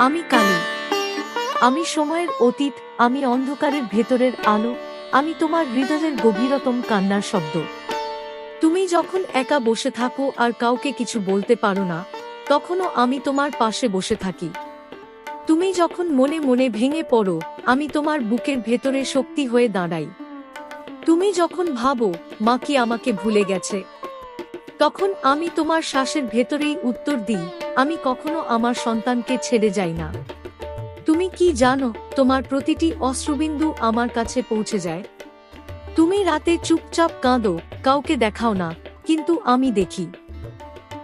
আমি কালী, আমি সময়ের অতীত, আমি অন্ধকারের ভেতরের আলো, আমি তোমার হৃদয়ের গভীরতম কান্নার শব্দ। তুমি যখন একা বসে থাকো আর কাউকে কিছু বলতে পারো না, তখনও আমি তোমার পাশে বসে থাকি। তুমি যখন মনে মনে ভেঙে পড়ো, আমি তোমার বুকের ভেতরে শক্তি হয়ে দাঁড়াই। তুমি যখন ভাবো মা কি আমাকে ভুলে গেছে, তখন আমি তোমার শ্বাসের ভেতরেই উত্তর দিই, আমি কখনো আমার সন্তানকে ছেড়ে যাই না। তুমি কি জানো, তোমার প্রতিটি অশ্রুবিন্দু আমার কাছে পৌঁছে যায়। তুমি রাতে চুপচাপ কাঁদো, কাউকে দেখাও না, কিন্তু আমি দেখি।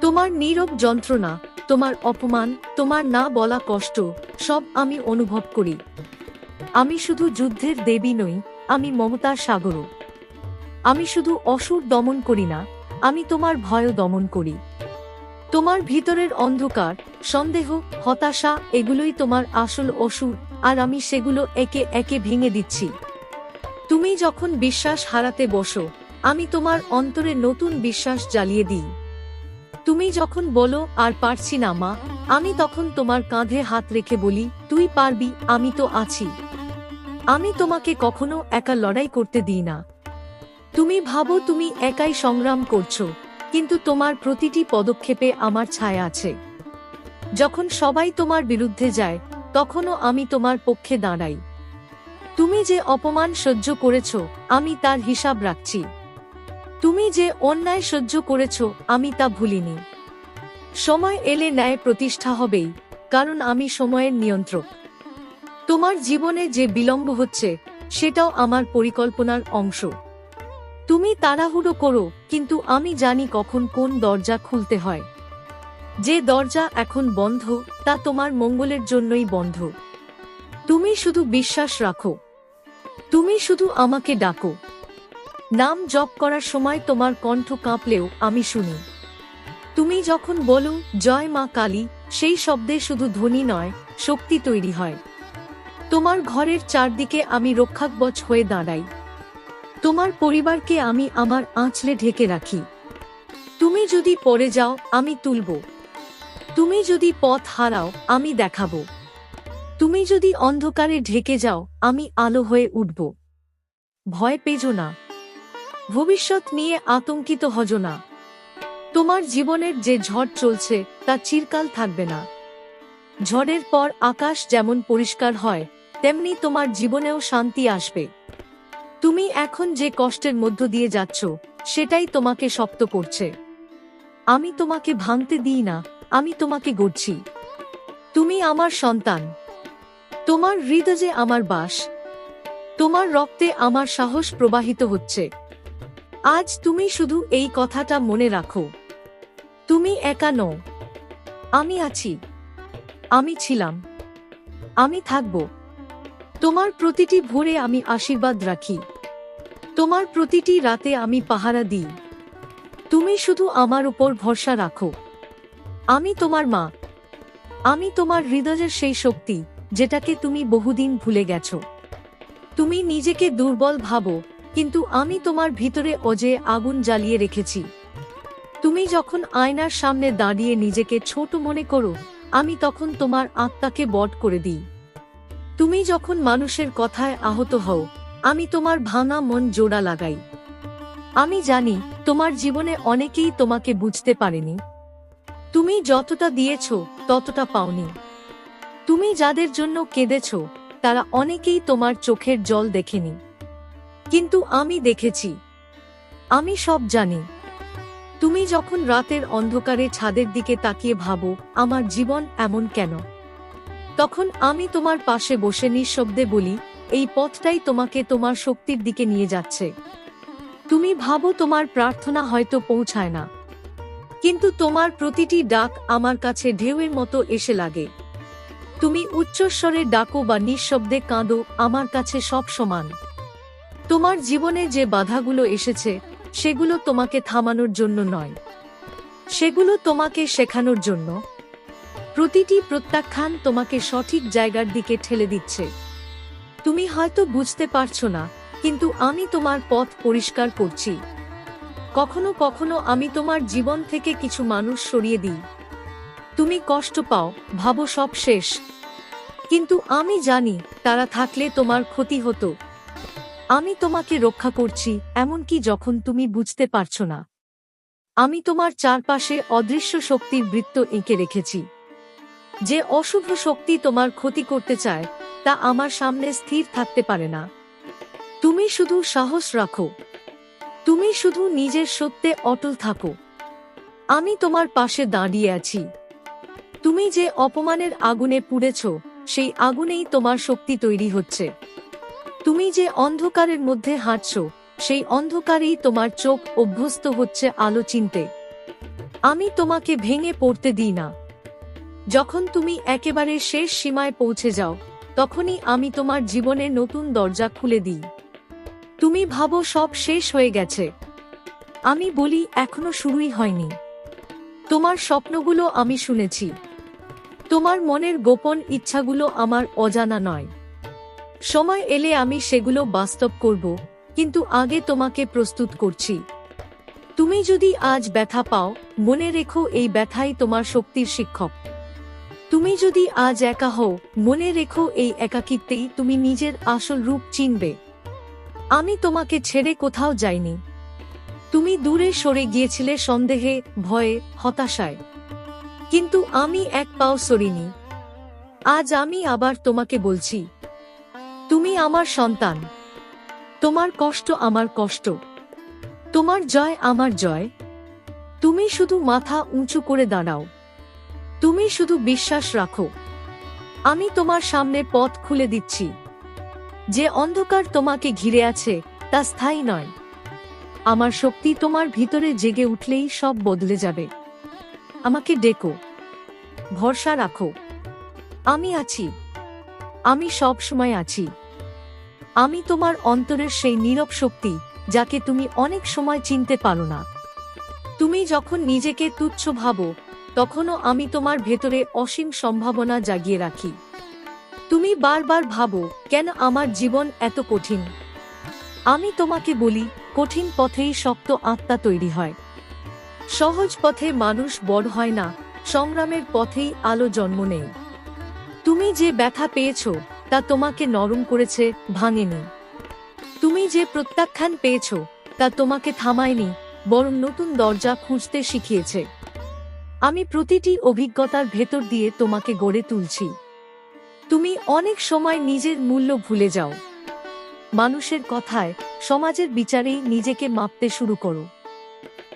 তোমার নীরব যন্ত্রণা, তোমার অপমান, তোমার না বলা কষ্ট, সব আমি অনুভব করি। আমি শুধু যুদ্ধের দেবী নই, আমি মমতার সাগরও। আমি শুধু অসুর দমন করি না, আমি তোমার ভয়ও দমন করি। তোমার ভিতরের অন্ধকার, সন্দেহ, হতাশা, এগুলোই তোমার আসল অসুর, আর আমি সেগুলো একে একে ভেঙে দিচ্ছি। তুমি যখন বিশ্বাস হারাতে বসো, আমি তোমার অন্তরে নতুন বিশ্বাস জ্বালিয়ে দিই। তুমি যখন বলো আর পারছি না মা, আমি তখন তোমার কাঁধে হাত রেখে বলি, তুই পারবি, আমি তো আছি। আমি তোমাকে কখনো একা লড়াই করতে দিই না। তুমি ভাবো তুমি একাই সংগ্রাম করছো, কিন্তু তোমার প্রতিটি পদক্ষেপে আমার ছায়া আছে। যখন সবাই তোমার বিরুদ্ধে যায়, তখনও আমি তোমার পক্ষে দাঁড়াই। তুমি যে অপমান সহ্য করেছো, আমি তার হিসাব রাখছি। তুমি যে অন্যায় সহ্য করেছো, আমি তা ভুলিনি। সময় এলে ন্যায় প্রতিষ্ঠা হবেই, কারণ আমি সময়ের নিয়ন্ত্রক। তোমার জীবনে যে বিলম্ব হচ্ছে, সেটাও আমার পরিকল্পনার অংশ। তুমি তাড়াহুড়ো করো, কিন্তু আমি জানি কখন কোন দরজা খুলতে হয়। যে দরজা এখন বন্ধ, তা তোমার মঙ্গলের জন্যই বন্ধ। তুমি শুধু বিশ্বাস রাখো। তুমি শুধু আমাকে ডাকো। নাম জপ করার সময় তোমার কণ্ঠ কাঁপলেও আমি শুনি। তুমি যখন বলো জয় মা কালী, সেই শব্দে শুধু ধ্বনি নয়, শক্তি তৈরি হয়। তোমার ঘরের চারদিকে আমি রক্ষাকবচ হয়ে দাঁড়াই। তোমার পরিবারকে আমি আমার আঁচলে ঢেকে রাখি। তুমি যদি পড়ে যাও, আমি তুলব। তুমি যদি পথ হারাও, আমি দেখাবো। তুমি যদি অন্ধকারে ঢেকে যাও, আমি আলো হয়ে উঠব। ভয় পেজো না। ভবিষ্যৎ নিয়ে আতঙ্কিত হজো না। তোমার জীবনের যে ঝড় চলছে, তা চিরকাল থাকবে না। ঝড়ের পর আকাশ যেমন পরিষ্কার হয়, তেমনি তোমার জীবনেও শান্তি আসবে। তুমি এখন যে কষ্টের মধ্য দিয়ে যাচ্ছ, সেটাই তোমাকে শক্ত করছে। আমি তোমাকে ভাঙতে দিই না, আমি তোমাকে গড়ছি। তুমি আমার সন্তান। তোমার হৃদয়ে আমার বাস। তোমার রক্তে আমার সাহস প্রবাহিত হচ্ছে। আজ তুমি শুধু এই কথাটা মনে রাখো, তুমি একা নও। আমি আছি। আমি ছিলাম। আমি থাকব। তোমার প্রতিটি ভোরে আমি আশীর্বাদ রাখি। তোমার প্রতিটি রাতে আমি পাহারা দিই। তুমি শুধু আমার উপর ভরসা রাখো। আমি তোমার মা। আমি তোমার হৃদয়ের সেই শক্তি, যেটাকে তুমি বহুদিন ভুলে গেছো। তুমি নিজেকে দুর্বল ভাবো, কিন্তু আমি তোমার ভিতরে অজেয় আগুন জ্বালিয়ে রেখেছি। তুমি যখন আয়নার সামনে দাঁড়িয়ে নিজেকে ছোট মনে করো, আমি তখন তোমার আত্মাকে বধ করে দিই। তুমি যখন মানুষের কথায় আহত হও, আমি তোমার ভাঙা মন জোড়া লাগাই। আমি জানি, তোমার জীবনে অনেকেই তোমাকে বুঝতে পারেনি। তুমি যতটা দিয়েছো, ততটা পাওনি। তুমি যাদের জন্য কেঁদেছো, তারা অনেকেই তোমার চোখের জল দেখেনি। কিন্তু আমি দেখেছি। আমি সব জানি। তুমি যখন রাতের অন্ধকারে ছাদের দিকে তাকিয়ে ভাবো, আমার জীবন এমন কেন, তখন আমি তোমার পাশে বসে নিঃশব্দে বলি, এই পথটাই তোমাকে তোমার শক্তির দিকে নিয়ে যাচ্ছে। তুমি ভাবো তোমার প্রার্থনা হয়তো পৌঁছায় না, কিন্তু তোমার প্রতিটি ডাক আমার কাছে ঢেউয়ের মতো এসে লাগে। তুমি উচ্চস্বরে ডাকো বা নিঃশব্দে কাঁদো, আমার কাছে সব সমান। তোমার জীবনে যে বাধাগুলো এসেছে, সেগুলো তোমাকে থামানোর জন্য নয়, সেগুলো তোমাকে শেখানোর জন্য। প্রতিটি প্রত্যাখ্যান তোমাকে সঠিক জায়গার দিকে ঠেলে দিচ্ছে। তুমি হয়তো বুঝতে পারছো না, কিন্তু আমি তোমার পথ পরিষ্কার করছি। কখনো কখনো আমি তোমার জীবন থেকে কিছু মানুষ সরিয়ে দিই। তুমি কষ্ট পাও, ভাবো সব শেষ, কিন্তু আমি জানি তারা থাকলে তোমার ক্ষতি হতো। আমি তোমাকে রক্ষা করছি, এমনকি যখন তুমি বুঝতে পারছো না। আমি তোমার চারপাশে অদৃশ্য শক্তির বৃত্ত এঁকে রেখেছি। যে অশুভ শক্তি তোমার ক্ষতি করতে চায় তা আমার সামনে স্থির থাকতে পারে না। তুমি শুধু সাহস রাখো, তুমি শুধু নিজের সত্যে অটল থাকো। আমি তোমার পাশে দাঁড়িয়ে আছি। তুমি যে অপমানের আগুনে পুড়েছ, সেই আগুনেই তোমার শক্তি তৈরি হচ্ছে। তুমি যে অন্ধকারের মধ্যে হাঁটছ, সেই অন্ধকারেই তোমার চোখ অভ্যস্ত হচ্ছে আলো চিনতে। আমি তোমাকে ভেঙে পড়তে দিই না। যখন তুমি একেবারে শেষ সীমায় পৌঁছে যাও, তখনই আমি তোমার জীবনে নতুন দরজা খুলে দিই। তুমি ভাবো সব শেষ হয়ে গেছে। আমি বলি এখনো শুরুই হয়নি। তোমার স্বপ্নগুলো আমি শুনেছি। তোমার মনের গোপন ইচ্ছাগুলো আমার অজানা নয়। সময় এলে আমি সেগুলো বাস্তব করব, কিন্তু আগে তোমাকে প্রস্তুত করছি। তুমি যদি আজ ব্যথা পাও, মনে রেখো এই ব্যথাই তোমার শক্তির শিক্ষক। তুমি যদি আজ একা হও, মনে রেখো এই একাকিত্বেই তুমি নিজের আসল রূপ চিনবে। আমি তোমাকে ছেড়ে কোথাও যাইনি। তুমি দূরে সরে গিয়েছিলে সন্দেহে, ভয়ে, হতাশায়, কিন্তু আমি এক পাও সরিনি। আজ আমি আবার তোমাকে বলছি, তুমি আমার সন্তান। তোমার কষ্ট আমার কষ্ট, তোমার জয় আমার জয়। তুমি শুধু মাথা উঁচু করে দাঁড়াও, তুমি শুধু বিশ্বাস রাখো। আমি তোমার সামনে পথ খুলে দিচ্ছি। যে অন্ধকার তোমাকে ঘিরে আছে তা স্থায়ী নয়। আমার শক্তি তোমার ভিতরে জেগে উঠলেই সব বদলে যাবে। আমাকে ডেকো, ভরসা রাখো। আমি আছি, আমি সব সময় আছি। আমি তোমার অন্তরের সেই নীরব শক্তি, যাকে তুমি অনেক সময় চিনতে পারো না। তুমি যখন নিজেকে তুচ্ছ ভাবো, তখনও আমি তোমার ভেতরে অসীম সম্ভাবনা জাগিয়ে রাখি। তুমি বারবার ভাবো, কেন আমার জীবন এত কঠিন? আমি তোমাকে বলি, কঠিন পথেই শক্ত আত্মা তৈরি হয়। সহজ পথে মানুষ বড় হয় না, সংগ্রামের পথেই আলো জন্ম নেয়। তুমি যে ব্যথা পেয়েছ তা তোমাকে নরম করেছে, ভাঙেনি। তুমি যে প্রত্যাখ্যান পেয়েছ তা তোমাকে থামায়নি, বরং নতুন দরজা খুঁজতে শিখিয়েছে। আমি প্রতিটি অভিজ্ঞতার ভেতর দিয়ে তোমাকে গড়ে তুলছি। তুমি অনেক সময় নিজের মূল্য ভুলে যাও। মানুষের কথায়, সমাজের বিচারেই নিজেকে মাপতে শুরু করো।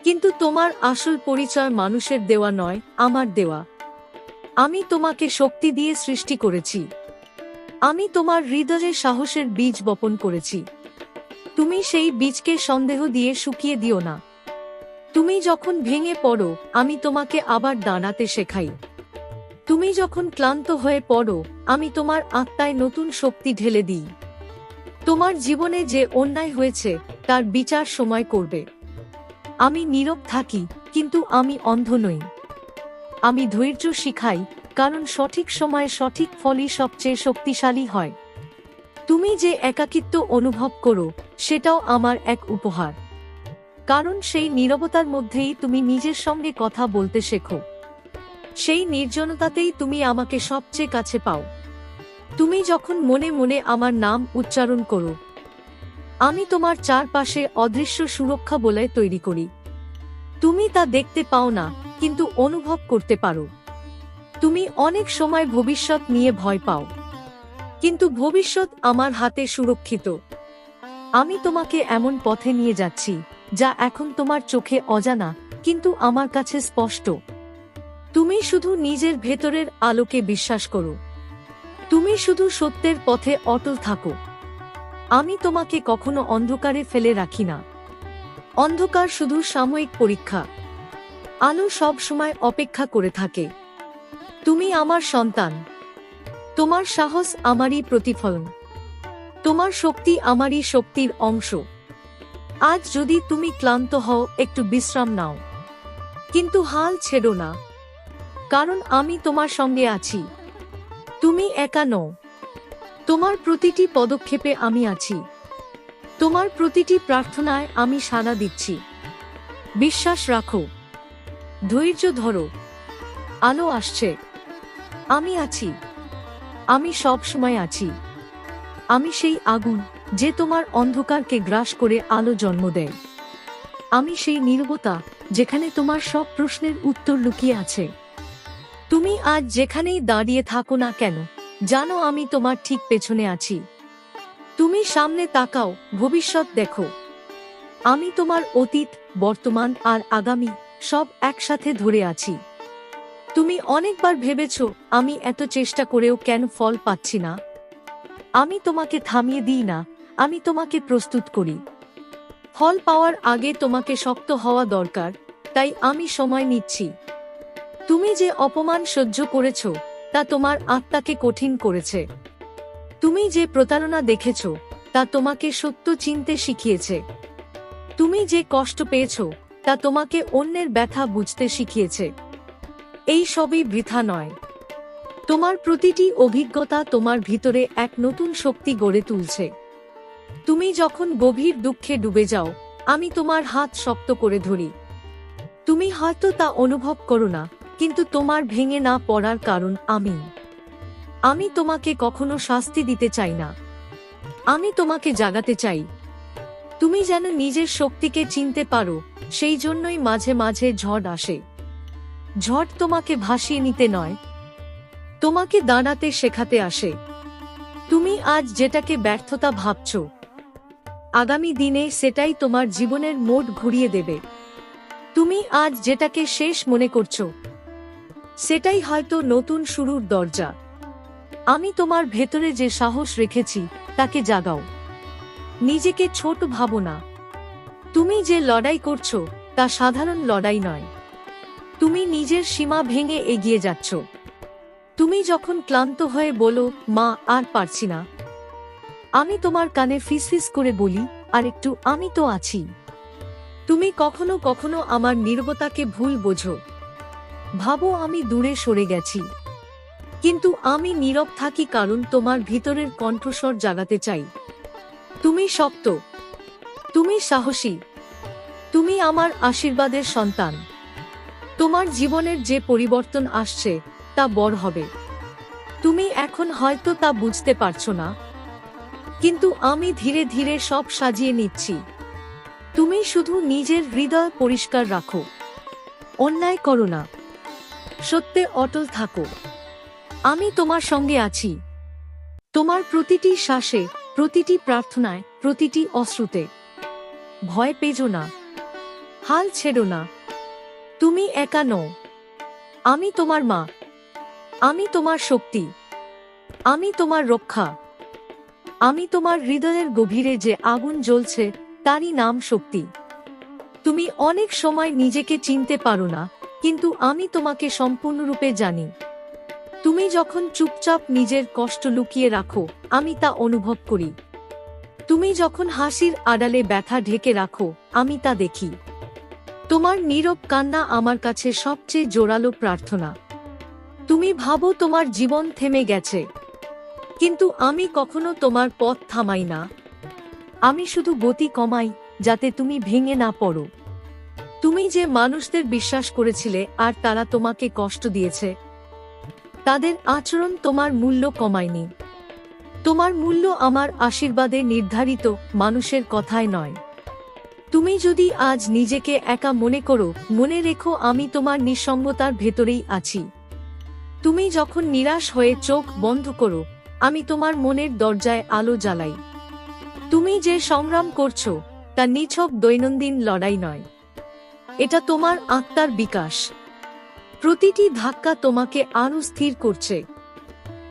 কিন্তু তোমার আসল পরিচয় মানুষের দেওয়া নয়, আমার দেওয়া। আমি তোমাকে শক্তি দিয়ে সৃষ্টি করেছি। আমি তোমার হৃদয়ে সাহসের বীজ বপন করেছি। তুমি সেই বীজকে সন্দেহ দিয়ে শুকিয়ে দিও না। তুমি যখন ভেঙে পড়ো, আমি তোমাকে আবার দাঁড়াতে শেখাই। তুমি যখন ক্লান্ত হয়ে পড়ো, আমি তোমার আত্মায় নতুন শক্তি ঢেলে দিই। তোমার জীবনে যে অন্যায় হয়েছে তার বিচার সময় করবে। আমি নীরব থাকি, কিন্তু আমি অন্ধ নই। আমি ধৈর্য শিখাই, কারণ সঠিক সময়ে সঠিক ফলই সবচেয়ে শক্তিশালী হয়। তুমি যে একাকিত্ব অনুভব করো, সেটাও আমার এক উপহার। কারণ সেই নীরবতার মধ্যেই তুমি নিজের সঙ্গে কথা বলতে শেখো। সেই নির্জনতাতেই তুমি আমাকে সবচেয়ে কাছে পাও। তুমি যখন মনে মনে আমার নাম উচ্চারণ করো, আমি তোমার চারপাশে অদৃশ্য সুরক্ষা বলয় তৈরি করি। তুমি তা দেখতে পাও না, কিন্তু অনুভব করতে পারো। তুমি অনেক সময় ভবিষ্যৎ নিয়ে ভয় পাও, কিন্তু ভবিষ্যৎ আমার হাতে সুরক্ষিত। আমি তোমাকে এমন পথে নিয়ে যাচ্ছি যা এখন তোমার চোখে অজানা, কিন্তু আমার কাছে স্পষ্ট। তুমি শুধু নিজের ভেতরের আলোকে বিশ্বাস করো। তুমি শুধু সত্যের পথে অটল থাকো। আমি তোমাকে কখনো অন্ধকারে ফেলে রাখি না। অন্ধকার শুধু সাময়িক পরীক্ষা, আলো সব সময় অপেক্ষা করে থাকে। তুমি আমার সন্তান। তোমার সাহস আমারই প্রতিফলন। তোমার শক্তি আমারই শক্তির অংশ। আজ যদি তুমি ক্লান্ত হও, একটু বিশ্রাম নাও, কিন্তু হাল ছেড়ো না, কারণ আমি তোমার সঙ্গে আছি। তুমি একা নও। তোমার প্রতিটি পদক্ষেপে আমি আছি। তোমার প্রতিটি প্রার্থনায় আমি সাড়া দিচ্ছি। বিশ্বাস রাখো, ধৈর্য ধরো, আলো আসছে। আমি আছি। আমি সব সময় আছি। আমি সেই আগুন যে তোমার অন্ধকারকে গ্রাস করে আলো জন্ম দেয়। আমি সেই নীরবতা যেখানে তোমার সব প্রশ্নের উত্তর লুকিয়ে আছে। তুমি আজ যেখানেই দাঁড়িয়ে থাকো না কেন, জানো আমি তোমার ঠিক পেছনে আছি। তুমি সামনে তাকাও, ভবিষ্যৎ দেখো। আমি তোমার অতীত, বর্তমান আর আগামী সব একসাথে ধরে আছি। তুমি অনেকবার ভেবেছ আমি এত চেষ্টা করেও কেন ফল পাচ্ছি না। আমি তোমাকে থামিয়ে দিই না, আমি তোমাকে প্রস্তুত করি। ফল পাওয়ার আগে তোমাকে শক্ত হওয়া দরকার, তাই আমি সময় নিচ্ছি। তুমি যে অপমান সহ্য করেছ তা তোমার আত্মাকে কঠিন করেছে। তুমি যে প্রতারণা দেখেছ তা তোমাকে সত্য চিনতে শিখিয়েছে। তুমি যে কষ্ট পেয়েছ তা তোমাকে অন্যের ব্যথা বুঝতে শিখিয়েছে। এই সবই বৃথা নয়। তোমার প্রতিটি অভিজ্ঞতা তোমার ভিতরে এক নতুন শক্তি গড়ে তুলছে। তুমি যখন গভীর দুঃখে ডুবে যাও, আমি তোমার হাত শক্ত করে ধরি। তুমি হয়তো তা অনুভব করো না, কিন্তু তোমার ভেঙে না পড়ার কারণ আমি তোমাকে কখনো শাস্তি দিতে চাই না। আমি তোমাকে জাগাতে চাই। তুমি যেন নিজের শক্তিকে চিনতে পারো, সেই জন্যই মাঝে মাঝে ঝড় আসে। ঝড় তোমাকে ভাসিয়ে নিতে নয়, তোমাকে দাঁড়াতে শেখাতে আসে। তুমি আজ যেটাকে ব্যর্থতা ভাবছ, আগামী দিনে সেটাই তোমার জীবনের মোড় ঘুরিয়ে দেবে। তুমি আজ যেটাকে শেষ মনে করছো, সেটাই হয়তো নতুন শুরুর দরজা। আমি তোমার ভেতরে যে সাহস রেখেছি তাকে জাগাও। নিজেকে ছোট ভাবো না। তুমি যে লড়াই করছো তা সাধারণ লড়াই নয়। তুমি নিজের সীমা ভেঙে এগিয়ে যাচ্ছ। তুমি যখন ক্লান্ত হয়ে বলো, মা আর পারছি না, আমি তোমার কানে ফিসফিস করে বলি, আর একটু, আমি তো আছি। তুমি কখনো কখনো আমার নীরবতাকে ভুল বোঝো। ভাবো আমি দূরে সরে গেছি, কিন্তু আমি নীরব থাকি কারণ তোমার ভিতরের কণ্ঠস্বর জাগাতে চাই। তুমি শক্ত, তুমি সাহসী, তুমি আমার আশীর্বাদের সন্তান। তোমার জীবনের যে পরিবর্তন আসছে তা বড় হবে। তুমি এখন হয়তো তা বুঝতে পারছো না, কিন্তু আমি ধীরে ধীরে সব সাজিয়ে নিচ্ছি। তুমি শুধু নিজের হৃদয় পরিষ্কার রাখো, অন্যায় করো না, সত্যে অটল থাকো। আমি তোমার সঙ্গে আছি। তোমার প্রতিটি শ্বাসে, প্রতিটি প্রার্থনায়, প্রতিটি অশ্রুতে। ভয় পেজো না, হাল ছেড়ো না। তুমি একা নও। আমি তোমার মা, আমি তোমার শক্তি, আমি তোমার রক্ষা। আমি তোমার হৃদয়ের গভীরে যে আগুন জ্বলছে তারই নাম শক্তি। তুমি অনেক সময় নিজেকে চিনতে পারো না, কিন্তু আমি তোমাকে সম্পূর্ণরূপে জানি। তুমি যখন চুপচাপ নিজের কষ্ট লুকিয়ে রাখো, আমি তা অনুভব করি। তুমি যখন হাসির আড়ালে ব্যথা ঢেকে রাখো, আমি তা দেখি। তোমার নীরব কান্না আমার কাছে সবচেয়ে জোরালো প্রার্থনা। তুমি ভাবো তোমার জীবন থেমে গেছে, কিন্তু আমি কখনো তোমার পথ থামাই না। আমি শুধু গতি কমাই, যাতে তুমি ভেঙে না পড়ো। তুমি যে মানুষদের বিশ্বাস করেছিলে আর তারা তোমাকে কষ্ট দিয়েছে, তাদের আচরণ তোমার মূল্য কমায়নি। তোমার মূল্য আমার আশীর্বাদে নির্ধারিত, মানুষের কথায় নয়। তুমি যদি আজ নিজেকে একা মনে করো, মনে রেখো আমি তোমার নিঃসঙ্গতার ভেতরেই আছি। তুমি যখন নিরাশ হয়ে চোখ বন্ধ করো, আমি তোমার মনের দরজায় আলো জ্বালাই। তুমি যে সংগ্রাম করছো তা নিছক দৈনন্দিন লড়াই নয়, এটা তোমার আত্মার বিকাশ। প্রতিটি ধাক্কা তোমাকে আরো স্থির করছে।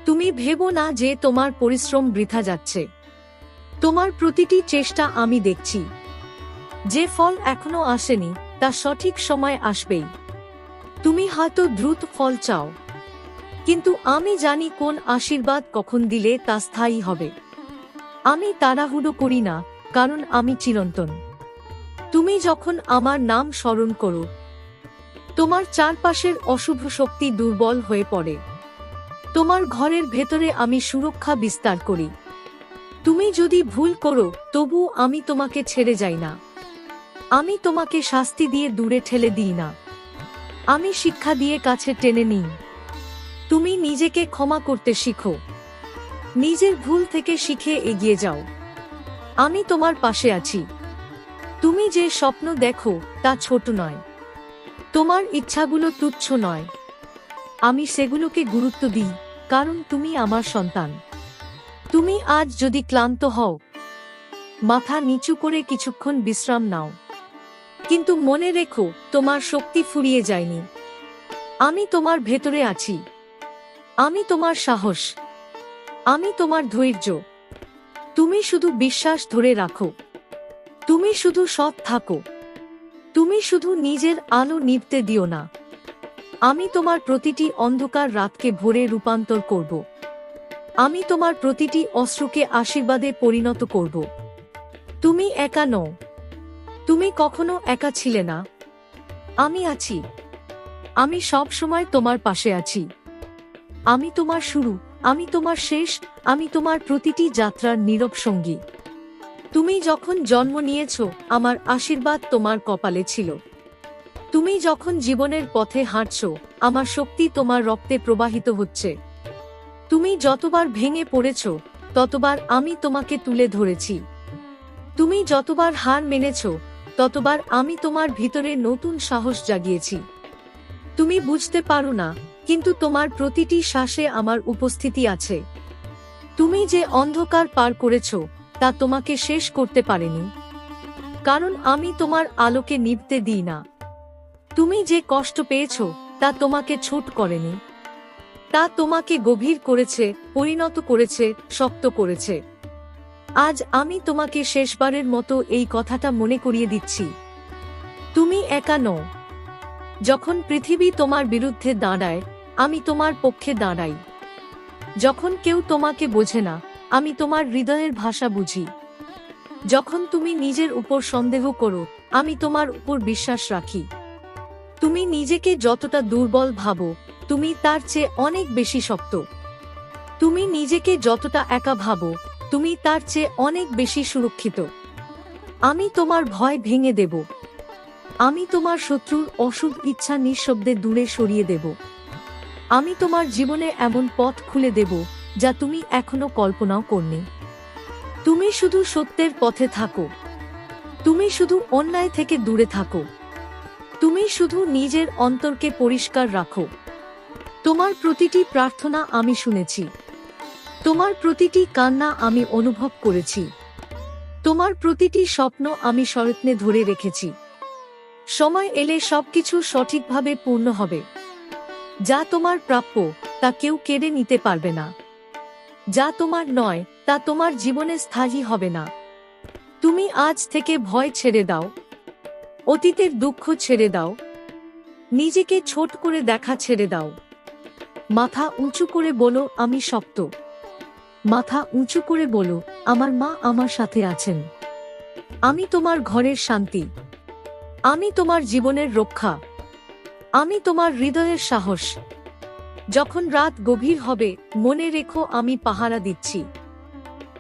তুমি ভেবো না যে তোমার পরিশ্রম বৃথা যাচ্ছে। তোমার প্রতিটি চেষ্টা আমি দেখছি। যে ফল এখনো আসেনি তা সঠিক সময় আসবেই। তুমি হয়তো দ্রুত ফল চাও, কিন্তু আমি জানি কোন আশীর্বাদ কখন দিলে তা স্থায়ী হবে। আমি তাড়াহুড়ো করি না, কারণ আমি চিরন্তন। তুমি যখন আমার নাম স্মরণ করো, তোমার চারপাশের অশুভ শক্তি দুর্বল হয়ে পড়ে। তোমার ঘরের ভেতরে আমি সুরক্ষা বিস্তার করি। তুমি যদি ভুল করো, তবু আমি তোমাকে ছেড়ে যাই না। আমি তোমাকে শাস্তি দিয়ে দূরে ঠেলে দিই না, আমি শিক্ষা দিয়ে কাছে টেনে নিই। তুমি নিজেকে ক্ষমা করতে শিখো। নিজের ভুল থেকে শিখে এগিয়ে যাও। আমি তোমার পাশে আছি। তুমি যে স্বপ্ন দেখো তা ছোট নয়। তোমার ইচ্ছাগুলো তুচ্ছ নয়। আমি সেগুলোকে গুরুত্ব দিই, কারণ তুমি আমার সন্তান। তুমি আজ যদি ক্লান্ত হও, মাথা নিচু করে কিছুক্ষণ বিশ্রাম নাও। কিন্তু মনে রেখো, তোমার শক্তি ফুরিয়ে যায়নি। আমি তোমার ভেতরে আছি। আমি তোমার সাহস। আমি তোমার ধৈর্য। তুমি শুধু বিশ্বাস ধরে রাখো। তুমি শুধু সৎ থাকো। তুমি শুধু নিজের আলো নিভতে দিও না। আমি তোমার প্রতিটি অন্ধকার রাতকে ভোরে রূপান্তর করব। আমি তোমার প্রতিটি অশ্রুকে আশীর্বাদে পরিণত করব। তুমি একা নও। তুমি কখনো একা ছিলে না। আমি আছি। আমি সব সময় তোমার পাশে আছি। আমি তোমার শুরু, আমি তোমার শেষ, আমি তোমার প্রতিটি যাত্রার নীরব সঙ্গী। তুমি যখন জন্ম নিয়েছ, আমার আশীর্বাদ তোমার কপালে ছিল। তুমি যখন জীবনের পথে হাঁটছ, আমার শক্তি তোমার রক্তে প্রবাহিত হচ্ছে। তুমি যতবার ভেঙে পড়েছ, ততবার আমি তোমাকে তুলে ধরেছি। তুমি যতবার হার মেনেছ, ততবার আমি তোমার ভিতরে নতুন সাহস জাগিয়েছি। তুমি বুঝতে পারো না, কিন্তু তোমার প্রতিটি শ্বাসে আমার উপস্থিতি আছে। তুমি যে অন্ধকার পার করেছ, তা তোমাকে শেষ করতে পারেনি, কারণ আমি তোমার আলোকে নিভতে দিই না। তুমি যে কষ্ট পেয়েছ, তা তোমাকে ছোট করেনি। তা তোমাকে গভীর করেছে, পরিণত করেছে, শক্ত করেছে। আজ আমি তোমাকে শেষবারের মতো এই কথাটা মনে করিয়ে দিচ্ছি। তুমি একা নও। যখন পৃথিবী তোমার বিরুদ্ধে দাঁড়ায়, আমি তোমার পক্ষে দাঁড়াই। যখন কেউ তোমাকে বোঝে না, আমি তোমার হৃদয়ের ভাষা বুঝি। যখন তুমি নিজের উপর সন্দেহ করো, আমি তোমার উপর বিশ্বাস রাখি। তুমি নিজেকে যতটা দুর্বল ভাবো, তুমি তার চেয়ে অনেক বেশি শক্ত। তুমি নিজেকে যতটা একা ভাবো, তুমি তার চেয়ে অনেক বেশি সুরক্ষিত। আমি তোমার ভয় ভেঙে দেব। আমি তোমার শত্রুর অশুভ ইচ্ছা নিঃশব্দে দূরে সরিয়ে দেব। আমি তোমার জীবনে এমন পথ খুলে দেব, যা তুমি এখনো কল্পনাও করনি। তুমি শুধু সত্যের পথে থাকো। তুমি শুধু অন্যায় থেকে দূরে থাকো। তুমি শুধু নিজের অন্তরকে পরিষ্কার রাখো। তোমার প্রতিটি প্রার্থনা আমি শুনেছি। তোমার প্রতিটি কান্না আমি অনুভব করেছি। তোমার প্রতিটি স্বপ্ন আমি সযত্নে ধরে রেখেছি। সময় এলে সবকিছু সঠিকভাবে পূর্ণ হবে। যা তোমার প্রাপ্য, তা কেউ কেড়ে নিতে পারবে না। যা তোমার নয়, তা তোমার জীবনে স্থায়ী হবে না। তুমি আজ থেকে ভয় ছেড়ে দাও। অতীতের দুঃখ ছেড়ে দাও। নিজেকে ছোট করে দেখা ছেড়ে দাও। মাথা উঁচু করে বলো, আমি শক্ত। মাথা উঁচু করে বলো, আমার মা আমার সাথে আছেন। আমি তোমার ঘরের শান্তি। আমি তোমার জীবনের রক্ষা। আমি তোমার হৃদয়ের সাহস। যখন রাত গভীর হবে, মনে রেখো আমি পাহারা দিচ্ছি।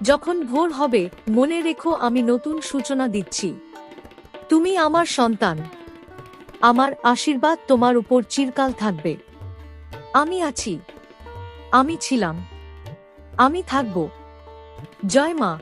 যখন ভোর হবে, মনে রেখো আমি নতুন সূচনা দিচ্ছি। তুমি আমার সন্তান। আমার আশীর্বাদ তোমার উপর চিরকাল থাকবে। আমি আছি। আমি ছিলাম। আমি থাকব। জয় মা।